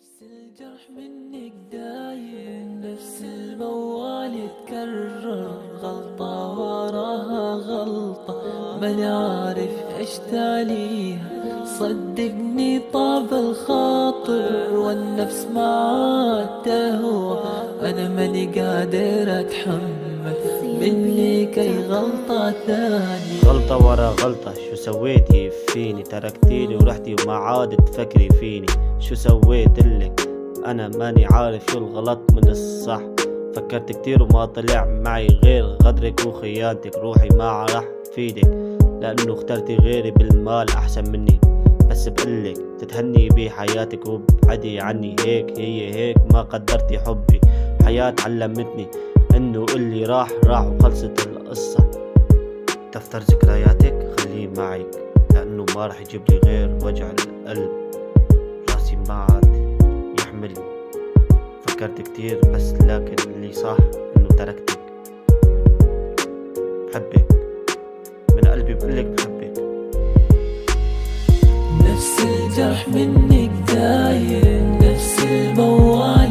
نفس الجرح منك دايم، نفس الموال يتكرر، غلطة وراها غلطة ماني عارف ايش تاليها. صدقني طاب الخاطر والنفس ما تهوى، انا ماني قادر اتحمل منك اي غلطة ثانية. غلطة ورا غلطة، شو سويتي فيني؟ تركتيني ورحتي وما عاد تفكري فيني. شو سويتلك؟ انا ماني عارف شو الغلط من الصح. فكرت كتير وما طلع معي غير غدرك وخيانتك. روحي ما راح تفيدك لانه اخترتي غيري بالمال احسن مني. بس بقلك تتهني بحياتك وابعدي عني، هيك هي هيك ما قدرتي حبي. حياة علمتني انه اللي راح راح وخلصت القصة. دفتر ذكرياتك خليه معي لأنه ما رح يجيب لي غير وجع القلب. راسي ما عاد يحملني. فكرت كتير بس لكن اللي صح إنه تركتك. بحبك من قلبي بقلك بحبك. نفس الجرح منك دايم، نفس الموال